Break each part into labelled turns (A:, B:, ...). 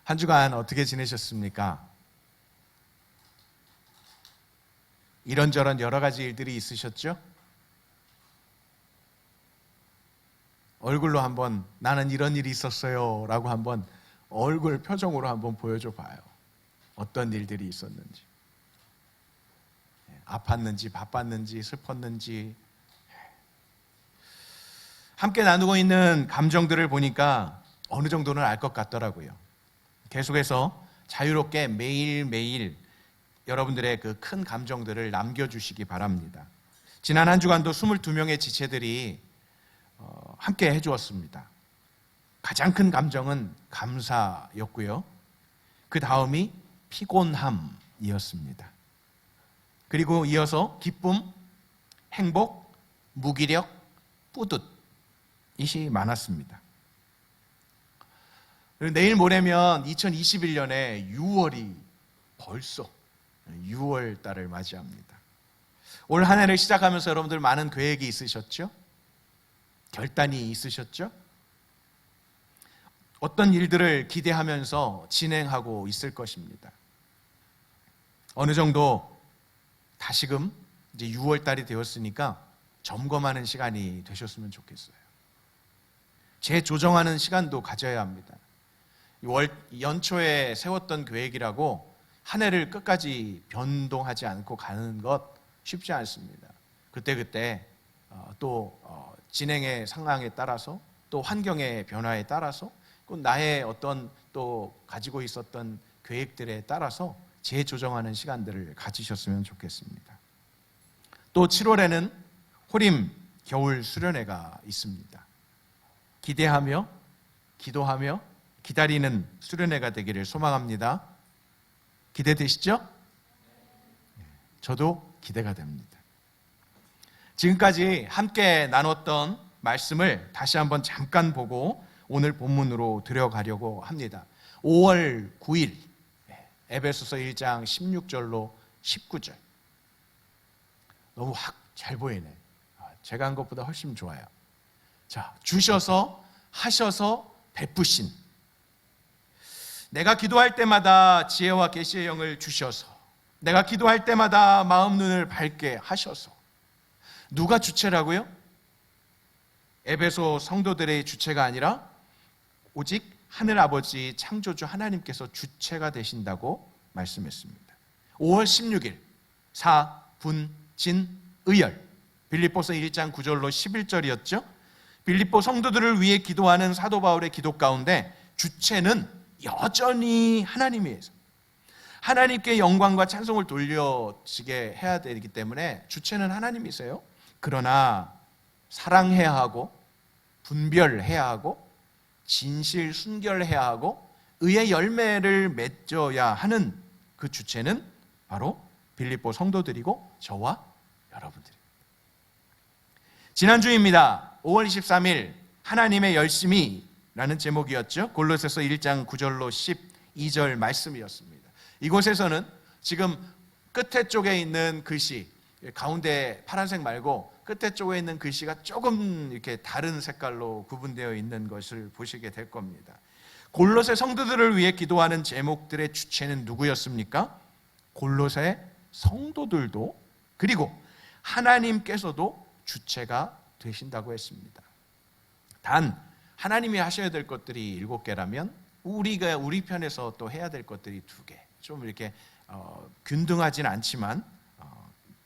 A: 한 주간 어떻게 지내셨습니까? 이런저런 여러 가지 일들이 있으셨죠? 얼굴로 한번 나는 이런 일이 있었어요 라고 한번 얼굴 표정으로 한번 보여줘 봐요. 어떤 일들이 있었는지, 아팠는지 바빴는지 슬펐는지. 함께 나누고 있는 감정들을 보니까 어느 정도는 알 것 같더라고요. 계속해서 자유롭게 매일매일 여러분들의 그 큰 감정들을 남겨주시기 바랍니다. 지난 한 주간도 22명의 지체들이 함께 해주었습니다. 가장 큰 감정은 감사였고요. 그 다음이 피곤함이었습니다. 그리고 이어서 기쁨, 행복, 무기력, 뿌듯 이것이 많았습니다. 내일 모레면 2021년에 6월이 벌써 6월 달을 맞이합니다. 올 한 해를 시작하면서 여러분들 많은 계획이 있으셨죠? 결단이 있으셨죠? 어떤 일들을 기대하면서 진행하고 있을 것입니다. 어느 정도 다시금 이제 6월 달이 되었으니까 점검하는 시간이 되셨으면 좋겠어요. 재조정하는 시간도 가져야 합니다. 연초에 세웠던 계획이라고 한 해를 끝까지 변동하지 않고 가는 것 쉽지 않습니다. 그때 또 진행의 상황에 따라서 또 환경의 변화에 따라서 또 나의 어떤 또 가지고 있었던 계획들에 따라서 재조정하는 시간들을 가지셨으면 좋겠습니다. 또 7월에는 호림 겨울 수련회가 있습니다. 기대하며 기도하며 기다리는 수련회가 되기를 소망합니다. 기대되시죠? 저도 기대가 됩니다. 지금까지 함께 나눴던 말씀을 다시 한번 잠깐 보고 오늘 본문으로 들어가려고 합니다. 5월 9일 에베소서 1장 16절로 19절. 너무 확 잘 보이네. 제가 한 것보다 훨씬 좋아요. 자, 주셔서 하셔서 베푸신, 내가 기도할 때마다 지혜와 계시의 영을 주셔서, 내가 기도할 때마다 마음 눈을 밝게 하셔서. 누가 주체라고요? 에베소 성도들의 주체가 아니라 오직 하늘아버지 창조주 하나님께서 주체가 되신다고 말씀했습니다. 5월 16일 사분진의열, 빌립보서 1장 9절로 11절이었죠. 빌립보 성도들을 위해 기도하는 사도 바울의 기도 가운데 주체는 여전히 하나님이에요. 하나님께 영광과 찬송을 돌려지게 해야 되기 때문에 주체는 하나님이세요. 그러나 사랑해야 하고 분별해야 하고 진실 순결해야 하고 의의 열매를 맺어야 하는 그 주체는 바로 빌립보 성도들이고 저와 여러분들입니다. 지난주입니다. 5월 23일 하나님의 열심히 라는 제목이었죠. 골로새서 1장 9절로 12절 말씀이었습니다. 이곳에서는 지금 끝에 쪽에 있는 글씨, 가운데 파란색 말고 끝에 쪽에 있는 글씨가 조금 이렇게 다른 색깔로 구분되어 있는 것을 보시게 될 겁니다. 골로새 성도들을 위해 기도하는 제목들의 주체는 누구였습니까? 골로새 성도들도 그리고 하나님께서도 주체가 되신다고 했습니다. 단 하나님이 하셔야 될 것들이 7개라면 우리가 우리 편에서 또 해야 될 것들이 2개. 좀 이렇게 균등하진 않지만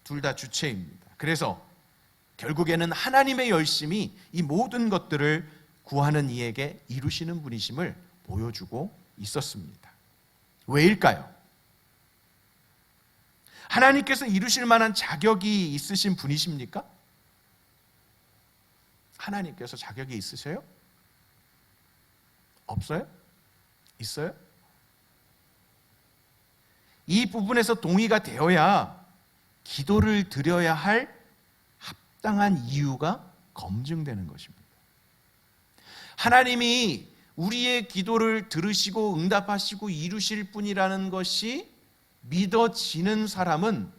A: 둘 다 주체입니다. 그래서 결국에는 하나님의 열심이 이 모든 것들을 구하는 이에게 이루시는 분이심을 보여주고 있었습니다. 왜일까요? 하나님께서 이루실 만한 자격이 있으신 분이십니까? 하나님께서 자격이 있으세요? 없어요? 있어요? 이 부분에서 동의가 되어야 기도를 드려야 할 합당한 이유가 검증되는 것입니다. 하나님이 우리의 기도를 들으시고 응답하시고 이루실 분이라는 것이 믿어지는 사람은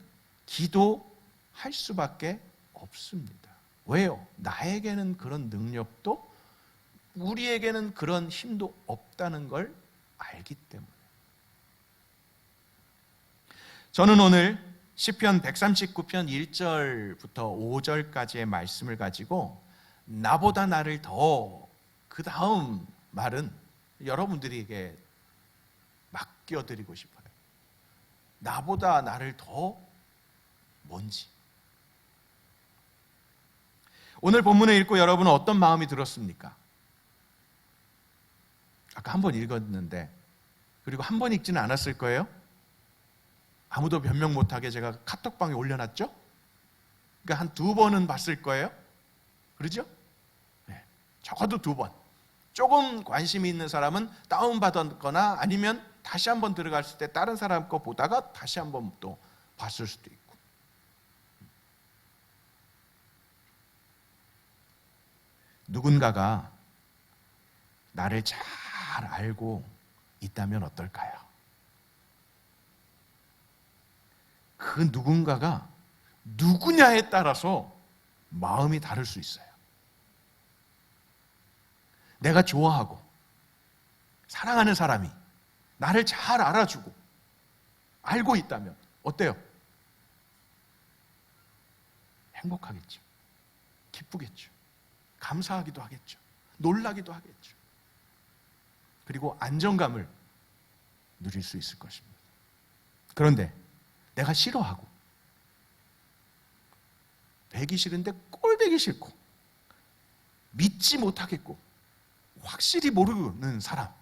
A: 기도할 수밖에 없습니다. 왜요? 나에게는 그런 능력도 우리에게는 그런 힘도 없다는 걸 알기 때문에. 저는 오늘 시편 139편 1절부터 5절까지의 말씀을 가지고 나보다 나를 더, 그 다음 말은 여러분들에게 맡겨드리고 싶어요. 나보다 나를 더 뭔지. 오늘 본문을 읽고 여러분은 어떤 마음이 들었습니까? 아까 한 번 읽었는데, 그리고 한 번 읽지는 않았을 거예요. 아무도 변명 못하게 제가 카톡방에 올려놨죠? 그러니까 한 2번은 봤을 거예요. 그러죠? 네, 적어도 2번. 조금 관심이 있는 사람은 다운받았거나 아니면 다시 한번 들어갔을 때 다른 사람 거 보다가 다시 한번 또 봤을 수도 있고. 누군가가 나를 잘 알고 있다면 어떨까요? 그 누군가가 누구냐에 따라서 마음이 다를 수 있어요. 내가 좋아하고 사랑하는 사람이 나를 잘 알아주고 알고 있다면 어때요? 행복하겠죠. 기쁘겠죠. 감사하기도 하겠죠. 놀라기도 하겠죠. 그리고 안정감을 누릴 수 있을 것입니다. 그런데 내가 싫어하고 배기 싫은데 꼴배기 싫고 믿지 못하겠고 확실히 모르는 사람,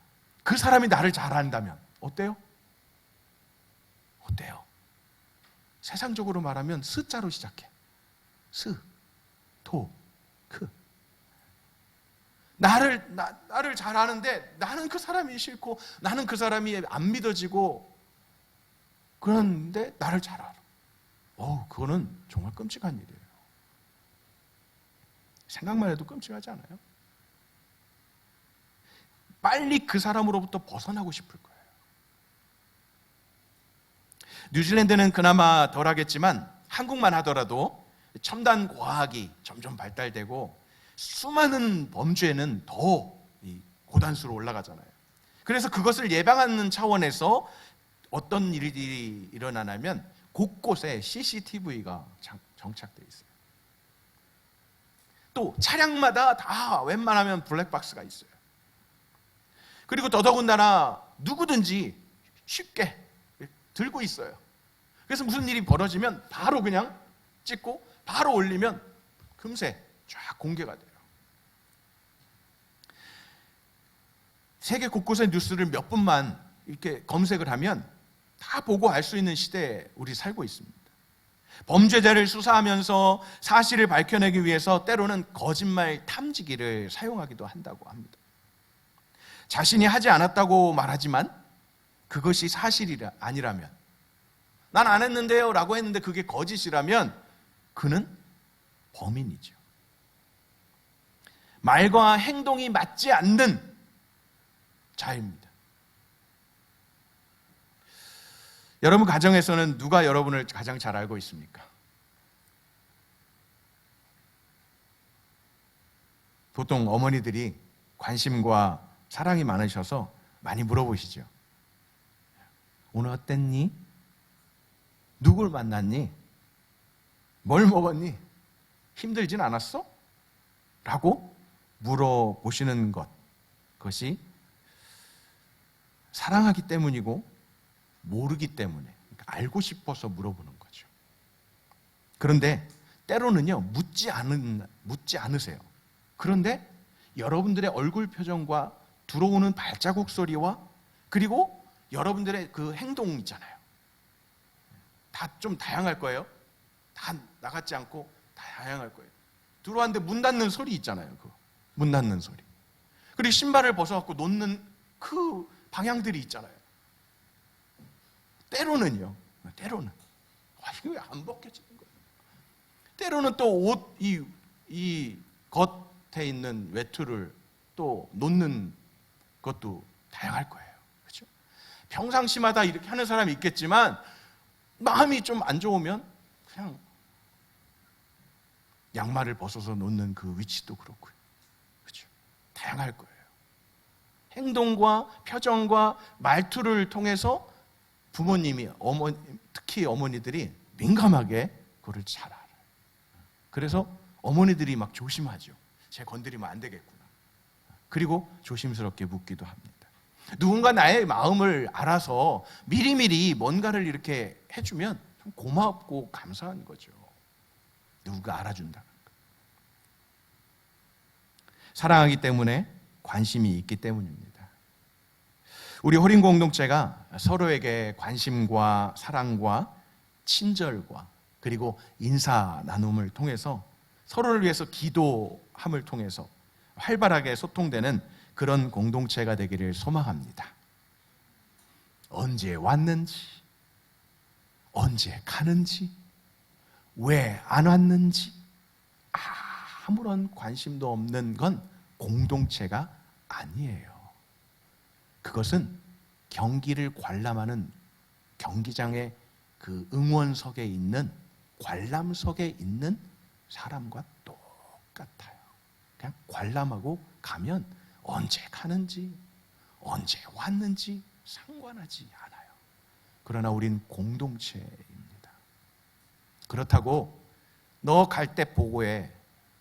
A: 그 사람이 나를 잘 안다면 어때요? 어때요? 세상적으로 말하면 스자로 시작해. 스, 토, 크. 나를 잘 아는데 나는 그 사람이 싫고 나는 그 사람이 안 믿어지고 그런데 나를 잘 알아. 그거는 정말 끔찍한 일이에요. 생각만 해도 끔찍하지 않아요? 빨리 그 사람으로부터 벗어나고 싶을 거예요. 뉴질랜드는 그나마 덜하겠지만 한국만 하더라도 첨단 과학이 점점 발달되고 수많은 범죄는 더 고단수로 올라가잖아요. 그래서 그것을 예방하는 차원에서 어떤 일이 일어나냐면 곳곳에 CCTV가 정착되어 있어요. 또 차량마다 다 웬만하면 블랙박스가 있어요. 그리고 더더군다나 누구든지 쉽게 들고 있어요. 그래서 무슨 일이 벌어지면 바로 그냥 찍고 바로 올리면 금세 쫙 공개가 돼요. 세계 곳곳의 뉴스를 몇 분만 이렇게 검색을 하면 다 보고 알 수 있는 시대에 우리 살고 있습니다. 범죄자를 수사하면서 사실을 밝혀내기 위해서 때로는 거짓말 탐지기를 사용하기도 한다고 합니다. 자신이 하지 않았다고 말하지만 그것이 사실이 아니라면, 난 안 했는데요 라고 했는데 그게 거짓이라면 그는 범인이죠. 말과 행동이 맞지 않는 자입니다. 여러분 가정에서는 누가 여러분을 가장 잘 알고 있습니까? 보통 어머니들이 관심과 사랑이 많으셔서 많이 물어보시죠. 오늘 어땠니? 누굴 만났니? 뭘 먹었니? 힘들진 않았어? 라고 물어보시는 것, 그것이 사랑하기 때문이고 모르기 때문에, 그러니까 알고 싶어서 물어보는 거죠. 그런데 때로는요, 묻지 않으세요. 그런데 여러분들의 얼굴 표정과 들어오는 발자국 소리와 그리고 여러분들의 그 행동 있잖아요. 다 좀 다양할 거예요. 다 나같지 않고 다양할 거예요. 들어왔는데 문 닫는 소리 있잖아요. 그 문 닫는 소리. 그리고 신발을 벗어갖고 놓는 그 방향들이 있잖아요. 때로는요. 때로는 이거 왜 안 벗겨지는 거예요? 때로는 또 옷 이 겉에 있는 외투를 또 놓는 것도 다양할 거예요. 그렇죠? 평상시마다 이렇게 하는 사람이 있겠지만 마음이 좀 안 좋으면 그냥 양말을 벗어서 놓는 그 위치도 그렇고요. 그렇죠? 다양할 거예요. 행동과 표정과 말투를 통해서 부모님이, 특히 어머니들이 민감하게 그걸 잘 알아요. 그래서 어머니들이 막 조심하죠. 쟤 건드리면 안 되겠구나. 그리고 조심스럽게 묻기도 합니다. 누군가 나의 마음을 알아서 미리미리 뭔가를 이렇게 해주면 참 고맙고 감사한 거죠. 누군가 알아준다. 사랑하기 때문에 관심이 있기 때문입니다. 우리 호림 공동체가 서로에게 관심과 사랑과 친절과 그리고 인사 나눔을 통해서 서로를 위해서 기도함을 통해서 활발하게 소통되는 그런 공동체가 되기를 소망합니다. 언제 왔는지, 언제 가는지, 왜 안 왔는지 아무런 관심도 없는 건 공동체가 아니에요. 그것은 경기를 관람하는 경기장의 그 응원석에 있는 관람석에 있는 사람과 똑같아요. 그냥 관람하고 가면 언제 가는지 언제 왔는지 상관하지 않아요. 그러나 우린 공동체입니다. 그렇다고 너 갈 때 보고해,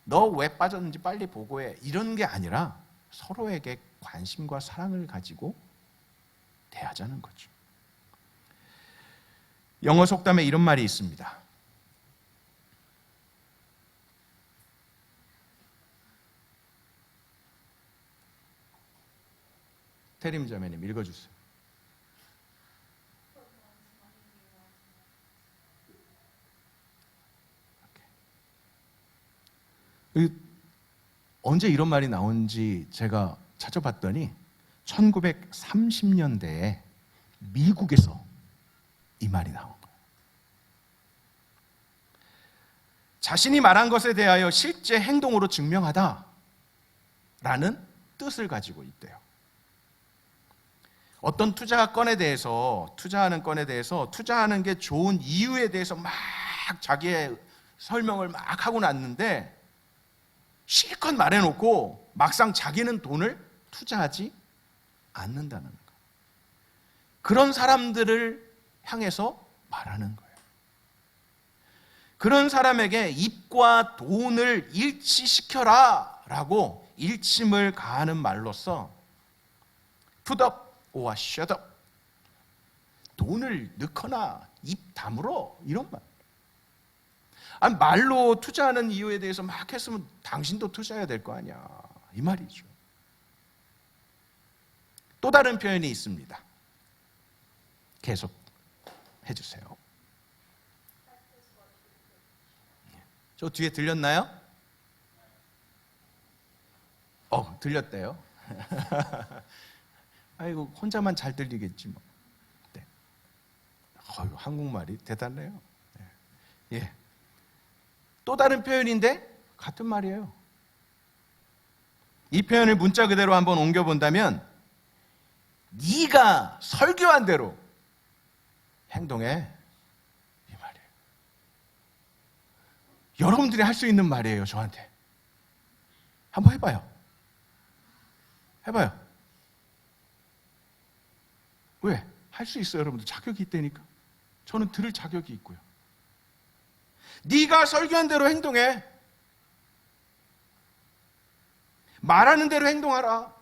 A: 너 왜 빠졌는지 빨리 보고해, 이런 게 아니라 서로에게 관심과 사랑을 가지고 대하자는 거죠. 영어 속담에 이런 말이 있습니다. 태림 자매님 읽어주세요. 언제 이런 말이 나온지 제가 찾아봤더니 1930년대에 미국에서 이 말이 나온 거예요. 자신이 말한 것에 대하여 실제 행동으로 증명하다 라는 뜻을 가지고 있대요. 어떤 투자하는 건에 대해서 투자하는 게 좋은 이유에 대해서 막 자기의 설명을 막 하고 났는데 실컷 말해놓고 막상 자기는 돈을 투자하지 않는다는 거예요. 그런 사람들을 향해서 말하는 거예요. 그런 사람에게 입과 돈을 일치시켜라 라고 일침을 가하는 말로써 put up or shut up, 돈을 넣거나 입 다물어, 이런 말. 아니, 말로 투자하는 이유에 대해서 막 했으면 당신도 투자해야 될 거 아니야, 이 말이죠. 또 다른 표현이 있습니다. 계속 해주세요. 저 뒤에 들렸나요? 들렸대요. 아이고, 혼자만 잘 들리겠지 뭐. 네. 한국말이 대단해요. 네. 예. 또 다른 표현인데 같은 말이에요. 이 표현을 문자 그대로 한번 옮겨본다면 네가 설교한 대로 행동해, 이 말이에요. 여러분들이 할 수 있는 말이에요. 저한테 한번 해봐요. 왜? 할 수 있어요. 여러분들 자격이 있다니까. 저는 들을 자격이 있고요. 네가 설교한 대로 행동해. 말하는 대로 행동하라.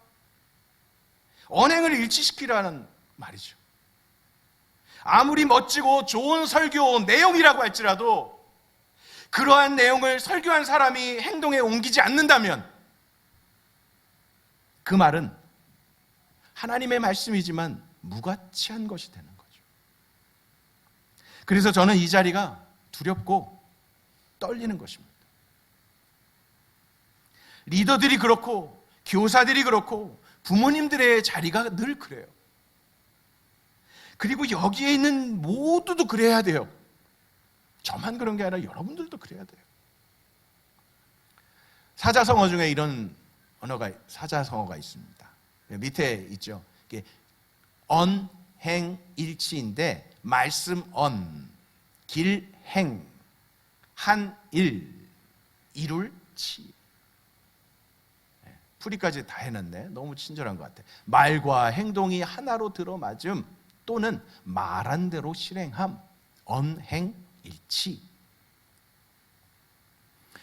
A: 언행을 일치시키라는 말이죠. 아무리 멋지고 좋은 설교 내용이라고 할지라도 그러한 내용을 설교한 사람이 행동에 옮기지 않는다면 그 말은 하나님의 말씀이지만 무가치한 것이 되는 거죠. 그래서 저는 이 자리가 두렵고 떨리는 것입니다. 리더들이 그렇고 교사들이 그렇고 부모님들의 자리가 늘 그래요. 그리고 여기에 있는 모두도 그래야 돼요. 저만 그런 게 아니라 여러분들도 그래야 돼요. 사자성어 중에 이런 사자성어가 있습니다. 밑에 있죠. 언행일치인데 말씀 언, 길행, 한일, 이룰치. 풀이까지 다 해놨네. 너무 친절한 것 같아. 말과 행동이 하나로 들어맞음 또는 말한 대로 실행함, 언행일치.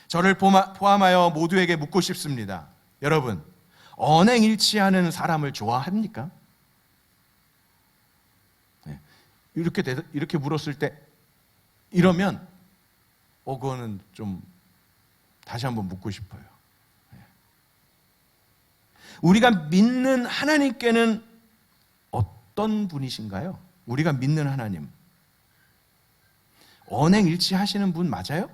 A: 저를 포함하여 모두에게 묻고 싶습니다. 여러분, 언행일치하는 사람을 좋아합니까? 이렇게 물었을 때 이러면 그거는 좀 다시 한번 묻고 싶어요. 우리가 믿는 하나님께는 어떤 분이신가요? 우리가 믿는 하나님, 언행일치하시는 분 맞아요?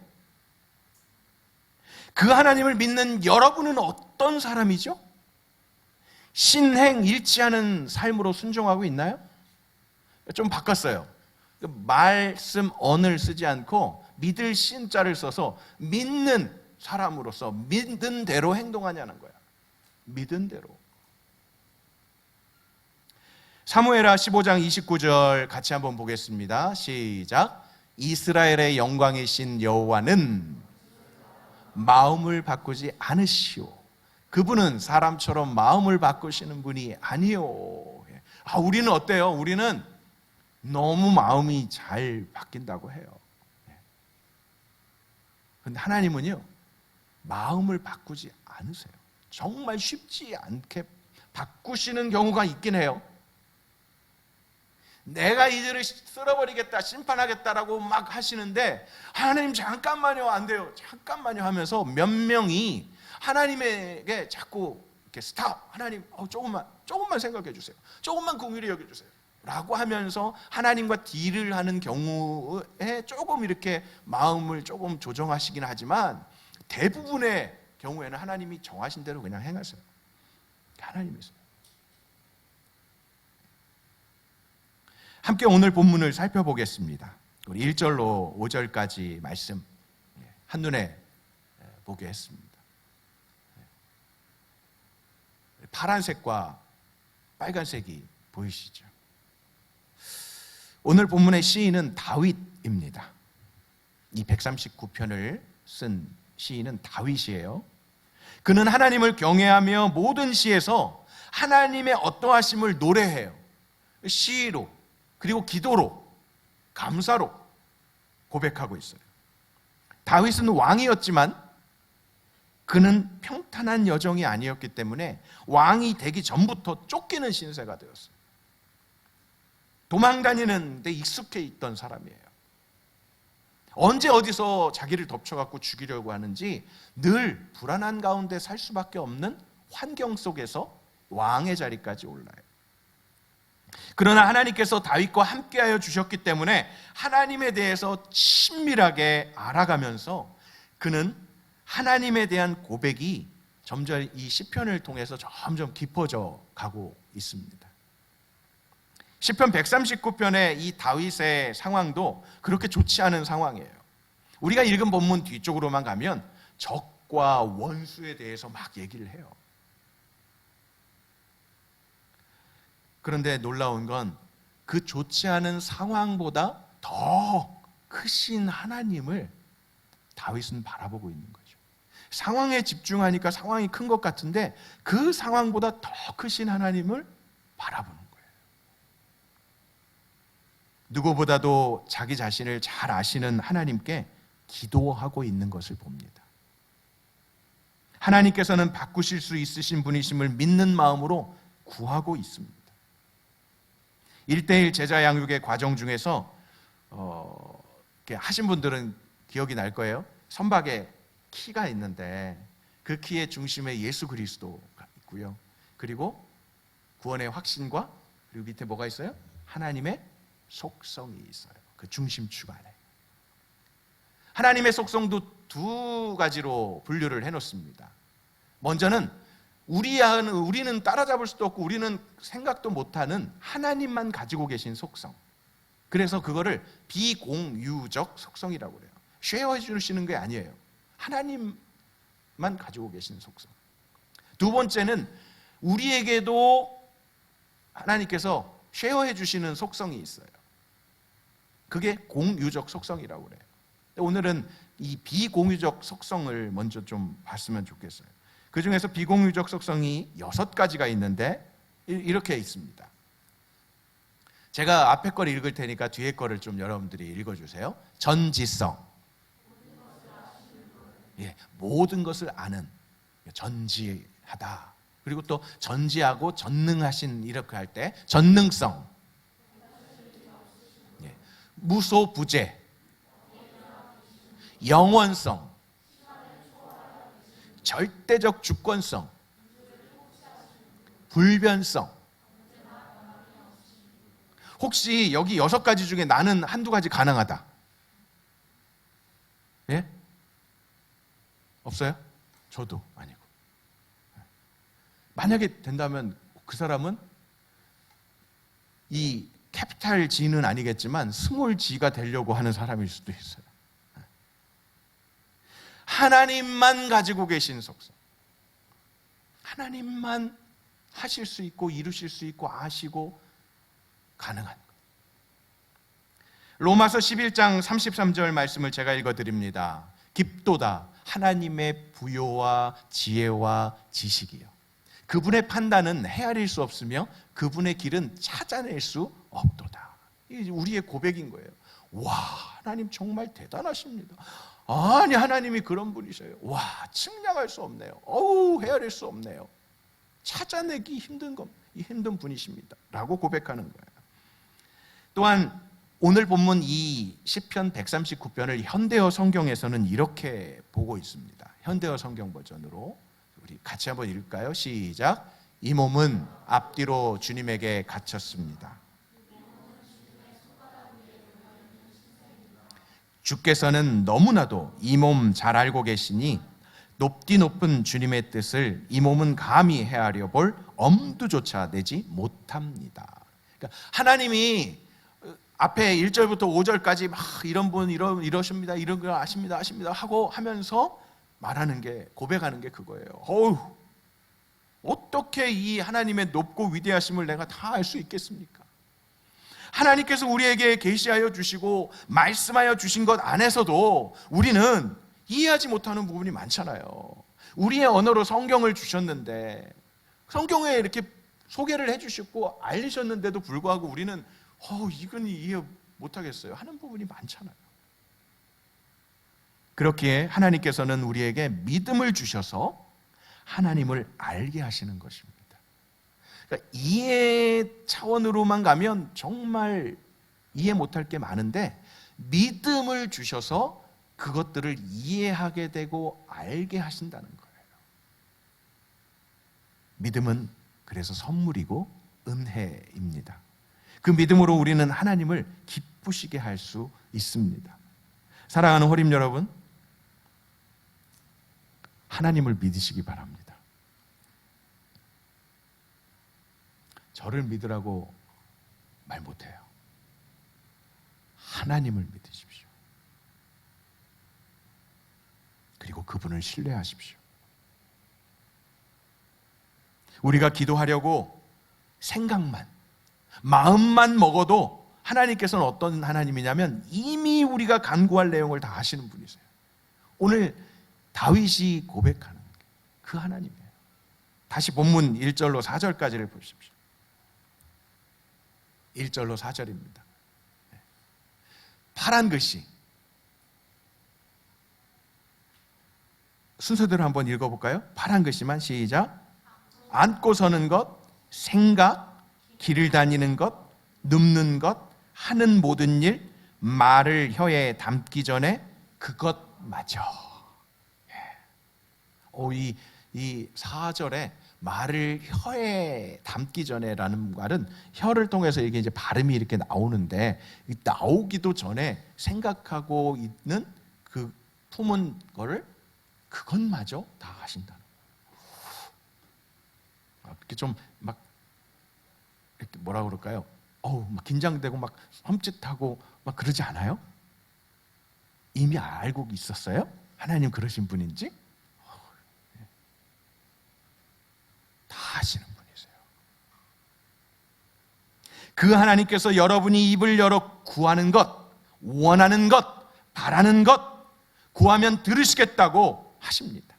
A: 그 하나님을 믿는 여러분은 어떤 사람이죠? 신행일치하는 삶으로 순종하고 있나요? 좀 바꿨어요. 말씀 언을 쓰지 않고 믿을 신자를 써서 믿는 사람으로서 믿은 대로 행동하냐는 거야. 믿은 대로. 사무엘하 15장 29절 같이 한번 보겠습니다. 시작. 이스라엘의 영광이신 여호와는 마음을 바꾸지 않으시오. 그분은 사람처럼 마음을 바꾸시는 분이 아니요. 우리는 어때요? 우리는 너무 마음이 잘 바뀐다고 해요. 그런데 하나님은요, 마음을 바꾸지 않으세요. 정말 쉽지 않게 바꾸시는 경우가 있긴 해요. 내가 이들을 쓸어버리겠다, 심판하겠다라고 막 하시는데 하나님 잠깐만요, 안 돼요, 잠깐만요 하면서 몇 명이 하나님에게 자꾸 이렇게 스탑, 하나님 조금만 생각해 주세요, 조금만 긍휼히 여겨주세요 라고 하면서 하나님과 딜을 하는 경우에 조금 이렇게 마음을 조금 조정하시긴 하지만 대부분의 경우에는 하나님이 정하신 대로 그냥 행하세요. 하나님이세요. 함께 오늘 본문을 살펴보겠습니다. 우리 1절로 5절까지 말씀 한눈에 보게 했습니다. 파란색과 빨간색이 보이시죠? 오늘 본문의 시인은 다윗입니다. 이 139편을 쓴 시인은 다윗이에요. 그는 하나님을 경외하며 모든 시에서 하나님의 어떠하심을 노래해요. 시로, 그리고 기도로, 감사로 고백하고 있어요. 다윗은 왕이었지만 그는 평탄한 여정이 아니었기 때문에 왕이 되기 전부터 쫓기는 신세가 되었어요. 도망다니는 데 익숙해 있던 사람이에요. 언제 어디서 자기를 덮쳐갖고 죽이려고 하는지 늘 불안한 가운데 살 수밖에 없는 환경 속에서 왕의 자리까지 올라요. 그러나 하나님께서 다윗과 함께하여 주셨기 때문에 하나님에 대해서 친밀하게 알아가면서 그는 하나님에 대한 고백이 점점 이 시편을 통해서 점점 깊어져 가고 있습니다. 시편 139편의 이 다윗의 상황도 그렇게 좋지 않은 상황이에요. 우리가 읽은 본문 뒤쪽으로만 가면 적과 원수에 대해서 막 얘기를 해요. 그런데 놀라운 건 그 좋지 않은 상황보다 더 크신 하나님을 다윗은 바라보고 있는 거죠. 상황에 집중하니까 상황이 큰 것 같은데 그 상황보다 더 크신 하나님을 바라보는 거예요. 누구보다도 자기 자신을 잘 아시는 하나님께 기도하고 있는 것을 봅니다. 하나님께서는 바꾸실 수 있으신 분이심을 믿는 마음으로 구하고 있습니다. 1:1 제자 양육의 과정 중에서 하신 분들은 기억이 날 거예요. 선박에 키가 있는데 그 키의 중심에 예수 그리스도가 있고요. 그리고 구원의 확신과 그리고 밑에 뭐가 있어요? 하나님의 속성이 있어요. 그 중심축 안에. 하나님의 속성도 두 가지로 분류를 해놓습니다. 먼저는 우리는 따라잡을 수도 없고 우리는 생각도 못하는 하나님만 가지고 계신 속성. 그래서 그거를 비공유적 속성이라고 그래요. 쉐어해 주시는 게 아니에요. 하나님만 가지고 계신 속성. 두 번째는 우리에게도 하나님께서 쉐어해 주시는 속성이 있어요. 그게 공유적 속성이라고 그래요. 오늘은 이 비공유적 속성을 먼저 좀 봤으면 좋겠어요. 그 중에서 비공유적 속성이 6가지가 있는데 이렇게 있습니다. 제가 앞에 걸 읽을 테니까 뒤에 거를 좀 여러분들이 읽어주세요. 전지성, 모든 것을 아는, 전지하다. 그리고 또 전지하고 전능하신, 이렇게 할 때 전능성, 무소부재, 영원성, 절대적 주권성, 불변성. 혹시 여기 6가지 중에 나는 한두 가지 가능하다? 예? 없어요? 저도 아니고. 만약에 된다면 그 사람은 이 캐피탈 G는 아니겠지만 스몰 G가 되려고 하는 사람일 수도 있어요. 하나님만 가지고 계신 속성, 하나님만 하실 수 있고 이루실 수 있고 아시고 가능한 것. 로마서 11장 33절 말씀을 제가 읽어드립니다. 깊도다 하나님의 부요와 지혜와 지식이요, 그분의 판단은 헤아릴 수 없으며 그분의 길은 찾아낼 수 없도다. 이게 우리의 고백인 거예요. 와, 하나님 정말 대단하십니다. 아니, 하나님이 그런 분이세요. 와, 측량할 수 없네요. 어우, 헤아릴 수 없네요. 찾아내기 힘든 분이십니다 라고 고백하는 거예요. 또한 오늘 본문 이 시편 139편을 현대어 성경에서는 이렇게 보고 있습니다. 현대어 성경 버전으로 우리 같이 한번 읽을까요? 시작. 이 몸은 앞뒤로 주님에게 갇혔습니다. 주께서는 너무나도 이 몸 잘 알고 계시니 높디 높은 주님의 뜻을 이 몸은 감히 헤아려 볼 엄두조차 내지 못합니다. 그러니까 하나님이 앞에 1절부터 5절까지 막 이런 분 이러십니다, 이런 거 아십니다 하고 하면서 말하는 게, 고백하는 게 그거예요. 어우, 어떻게 이 하나님의 높고 위대하심을 내가 다 알 수 있겠습니까? 하나님께서 우리에게 계시하여 주시고 말씀하여 주신 것 안에서도 우리는 이해하지 못하는 부분이 많잖아요. 우리의 언어로 성경을 주셨는데, 성경에 이렇게 소개를 해주셨고 알리셨는데도 불구하고 우리는 이건 이해 못하겠어요 하는 부분이 많잖아요. 그렇기에 하나님께서는 우리에게 믿음을 주셔서 하나님을 알게 하시는 것입니다. 그러니까 이해 차원으로만 가면 정말 이해 못할 게 많은데, 믿음을 주셔서 그것들을 이해하게 되고 알게 하신다는 거예요. 믿음은 그래서 선물이고 은혜입니다. 그 믿음으로 우리는 하나님을 기쁘시게 할 수 있습니다. 사랑하는 호림 여러분, 하나님을 믿으시기 바랍니다. 저를 믿으라고 말 못해요. 하나님을 믿으십시오. 그리고 그분을 신뢰하십시오. 우리가 기도하려고 생각만, 마음만 먹어도 하나님께서는 어떤 하나님이냐면 이미 우리가 간구할 내용을 다 아시는 분이세요. 오늘 다윗이 고백하는 그 하나님이에요. 다시 본문 1절로 4절까지를 보십시오. 1절로 4절입니다. 파란 글씨, 순서대로 한번 읽어볼까요? 파란 글씨만 시작. 앉고 서는 것, 생각, 길을 다니는 것, 눕는 것, 하는 모든 일, 말을 혀에 담기 전에 그것마저. 이 4절에 말을 혀에 담기 전에라는 말은 혀를 통해서 이게 이제 발음이 이렇게 나오는데, 나오기도 전에 생각하고 있는 그 품은 거를 그것마저 다 하신다는 거예요. 이렇게 좀 막 이렇게 뭐라 그럴까요? 막 긴장되고 막 험짓하고 막 그러지 않아요? 이미 알고 있었어요? 하나님 그러신 분인지? 다 하시는 분이세요. 그 하나님께서 여러분이 입을 열어 구하는 것, 원하는 것, 바라는 것, 구하면 들으시겠다고 하십니다.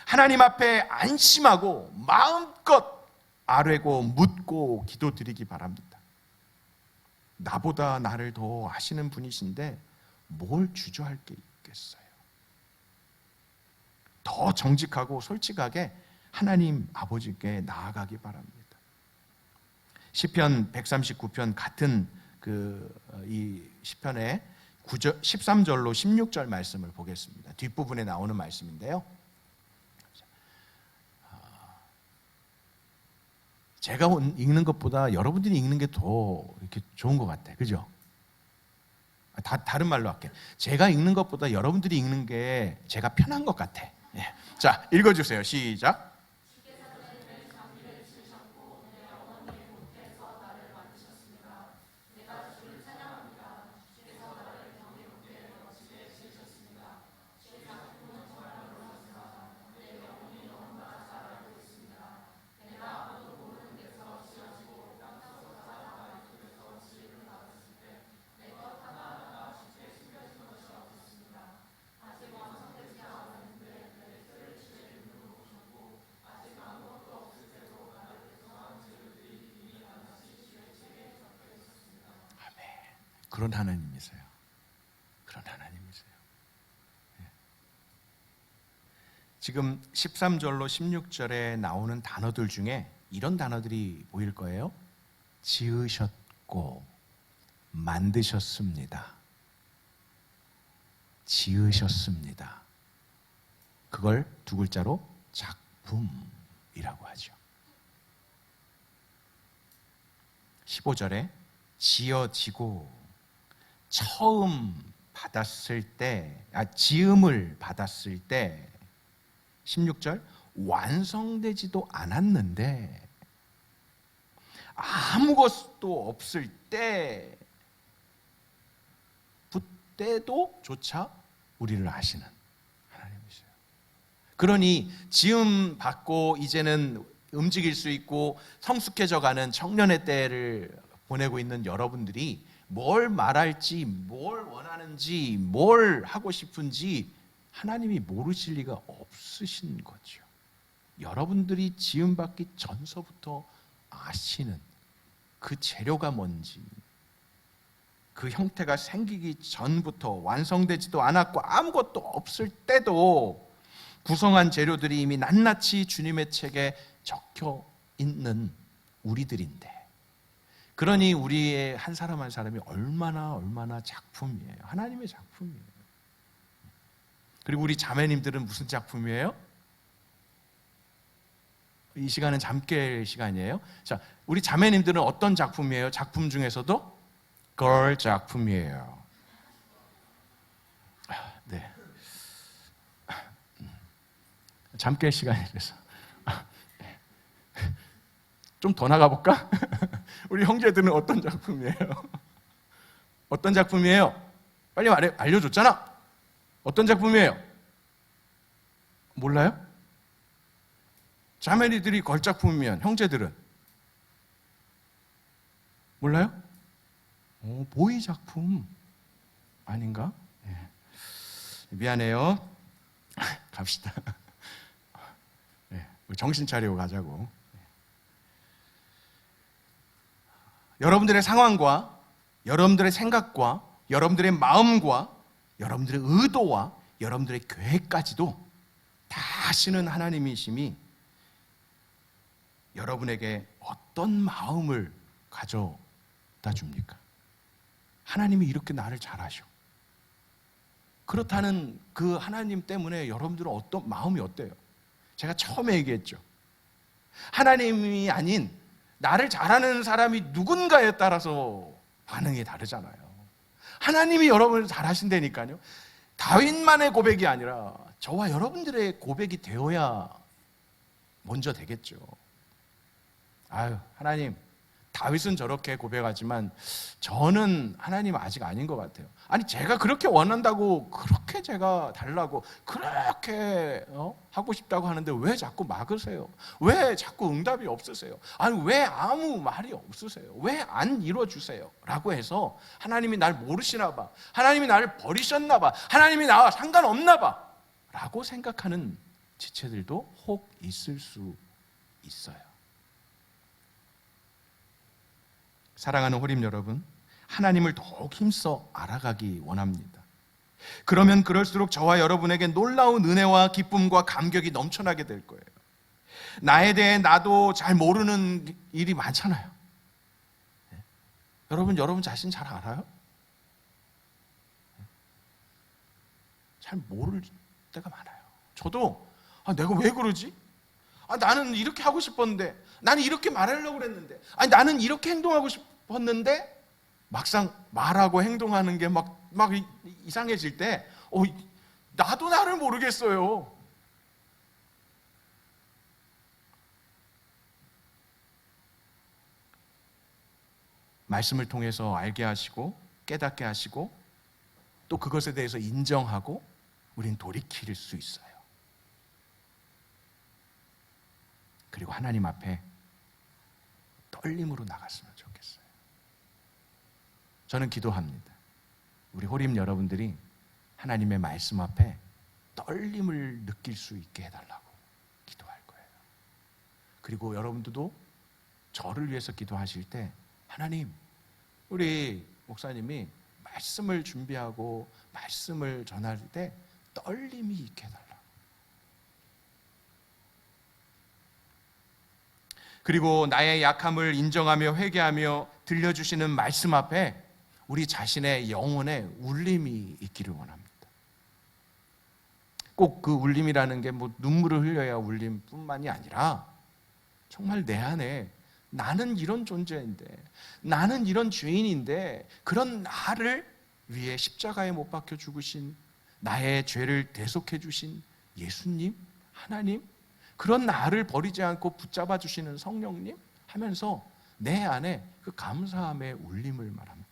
A: 하나님 앞에 안심하고 마음껏 아뢰고 묻고 기도드리기 바랍니다. 나보다 나를 더 아시는 분이신데 뭘 주저할 게 있겠어요? 더 정직하고 솔직하게 하나님 아버지께 나아가기 바랍니다. 시편 139편 같은 이 시편의 13절로 16절 말씀을 보겠습니다. 뒷부분에 나오는 말씀인데요. 제가 읽는 것보다 여러분들이 읽는 게 더 이렇게 좋은 것 같아. 그죠? 다른 말로 할게. 제가 읽는 것보다 여러분들이 읽는 게 제가 편한 것 같아. 예. 자, 읽어주세요. 시작. 그런 하나님이세요. 그런 하나님이세요. 지금 13절로 16절에 나오는 단어들 중에 이런 단어들이 보일 거예요. 지으셨고 만드셨습니다. 지으셨습니다. 그걸 두 글자로 작품이라고 하죠. 15절에 지어지고 처음 받았을 때, 지음을 받았을 때, 16절 완성되지도 않았는데 아무것도 없을 때 그때도 조차 우리를 아시는 하나님이세요. 그러니 지음 받고 이제는 움직일 수 있고 성숙해져가는 청년의 때를 보내고 있는 여러분들이 뭘 말할지, 뭘 원하는지, 뭘 하고 싶은지 하나님이 모르실 리가 없으신 거죠. 여러분들이 지음받기 전서부터 아시는 그 재료가 뭔지, 그 형태가 생기기 전부터 완성되지도 않았고 아무것도 없을 때도 구성한 재료들이 이미 낱낱이 주님의 책에 적혀 있는 우리들인데, 그러니 우리의 한 사람 한 사람이 얼마나 작품이에요. 하나님의 작품이에요. 그리고 우리 자매님들은 무슨 작품이에요? 이 시간은 잠깰 시간이에요. 자, 우리 자매님들은 어떤 작품이에요? 작품 중에서도 걸 작품이에요. 네. 잠깰 시간이라서 좀 더 나가볼까? 우리 형제들은 어떤 작품이에요? 어떤 작품이에요? 빨리 말해, 알려줬잖아. 어떤 작품이에요? 몰라요? 자매니들이 걸작품이면 형제들은 몰라요? 보이 작품 아닌가? 네. 미안해요. 갑시다. 네, 정신 차리고 가자고. 여러분들의 상황과 여러분들의 생각과 여러분들의 마음과 여러분들의 의도와 여러분들의 계획까지도 다 아시는 하나님이심이 여러분에게 어떤 마음을 가져다 줍니까? 하나님이 이렇게 나를 잘 아셔. 그렇다는 그 하나님 때문에 여러분들은 어떤 마음이 어때요? 제가 처음에 얘기했죠. 하나님이 아닌 나를 잘하는 사람이 누군가에 따라서 반응이 다르잖아요. 하나님이 여러분을 잘하신다니까요. 다윗만의 고백이 아니라 저와 여러분들의 고백이 되어야 먼저 되겠죠. 아유, 하나님, 다윗은 저렇게 고백하지만 저는 하나님 아직 아닌 것 같아요. 아니, 제가 그렇게 원한다고, 그렇게 제가 달라고, 그렇게 하고 싶다고 하는데 왜 자꾸 막으세요? 왜 자꾸 응답이 없으세요? 아니, 왜 아무 말이 없으세요? 왜 안 이루어주세요? 라고 해서 하나님이 날 모르시나 봐, 하나님이 나를 버리셨나 봐, 하나님이 나와 상관없나 봐 라고 생각하는 지체들도 혹 있을 수 있어요. 사랑하는 호림 여러분, 하나님을 더욱 힘써 알아가기 원합니다. 그러면 그럴수록 저와 여러분에게 놀라운 은혜와 기쁨과 감격이 넘쳐나게 될 거예요. 나에 대해 나도 잘 모르는 일이 많잖아요. 여러분 자신 잘 알아요? 잘 모를 때가 많아요. 저도 내가 왜 그러지? 나는 이렇게 하고 싶었는데, 나는 이렇게 말하려고 그랬는데, 나는 이렇게 행동하고 싶었는데, 막상 말하고 행동하는 게 막 이상해질 때, 나도 나를 모르겠어요. 말씀을 통해서 알게 하시고 깨닫게 하시고 또 그것에 대해서 인정하고 우린 돌이킬 수 있어요. 그리고 하나님 앞에 떨림으로 나갔으면 좋겠어요. 저는 기도합니다. 우리 호림 여러분들이 하나님의 말씀 앞에 떨림을 느낄 수 있게 해달라고 기도할 거예요. 그리고 여러분들도 저를 위해서 기도하실 때 하나님, 우리 목사님이 말씀을 준비하고 말씀을 전할 때 떨림이 있게 해달라고. 그리고 나의 약함을 인정하며 회개하며 들려주시는 말씀 앞에 우리 자신의 영혼에 울림이 있기를 원합니다. 꼭 그 울림이라는 게 눈물을 흘려야 울림뿐만이 아니라 정말 내 안에 나는 이런 존재인데, 나는 이런 죄인인데, 그런 나를 위해 십자가에 못 박혀 죽으신, 나의 죄를 대속해 주신 예수님, 하나님, 그런 나를 버리지 않고 붙잡아 주시는 성령님 하면서 내 안에 그 감사함의 울림을 말합니다.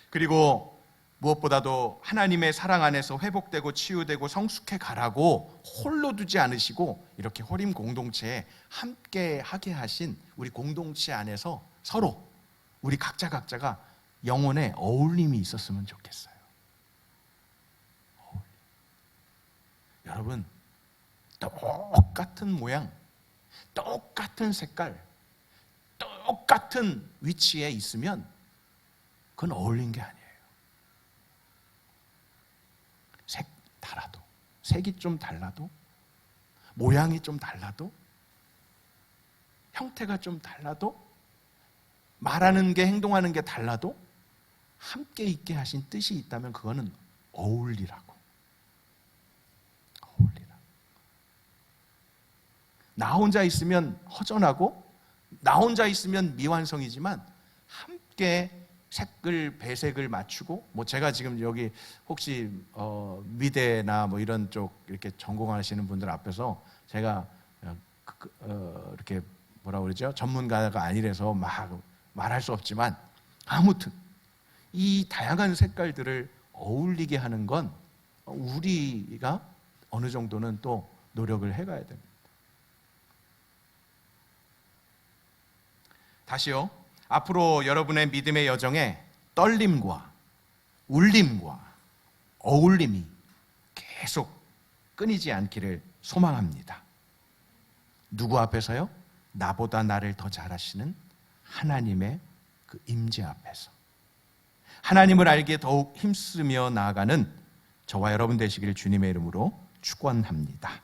A: 그리고 무엇보다도 하나님의 사랑 안에서 회복되고 치유되고 성숙해 가라고 홀로 두지 않으시고 이렇게 호림 공동체에 함께 하게 하신 우리 공동체 안에서 서로 우리 각자가 영혼의 어울림이 있었으면 좋겠어요. 여러분, 똑같은 모양, 똑같은 색깔, 똑같은 위치에 있으면 그건 어울린 게 아니에요. 색 달라도, 색이 좀 달라도, 모양이 좀 달라도, 형태가 좀 달라도, 말하는 게 행동하는 게 달라도 함께 있게 하신 뜻이 있다면 그거는 어울리라고. 어울리라. 나 혼자 있으면 허전하고 나 혼자 있으면 미완성이지만 함께 색을 배색을 맞추고 제가 지금 여기 혹시 미대나 이런 쪽 이렇게 전공하시는 분들 앞에서 제가 이렇게 뭐라 그러죠? 전문가가 아니라서 막 말할 수 없지만 아무튼 이 다양한 색깔들을 어울리게 하는 건 우리가 어느 정도는 또 노력을 해가야 됩니다. 다시요. 앞으로 여러분의 믿음의 여정에 떨림과 울림과 어울림이 계속 끊이지 않기를 소망합니다. 누구 앞에서요? 나보다 나를 더 잘 아시는 하나님의 그 임재 앞에서 하나님을 알기에 더욱 힘쓰며 나아가는 저와 여러분 되시기를 주님의 이름으로 축원합니다.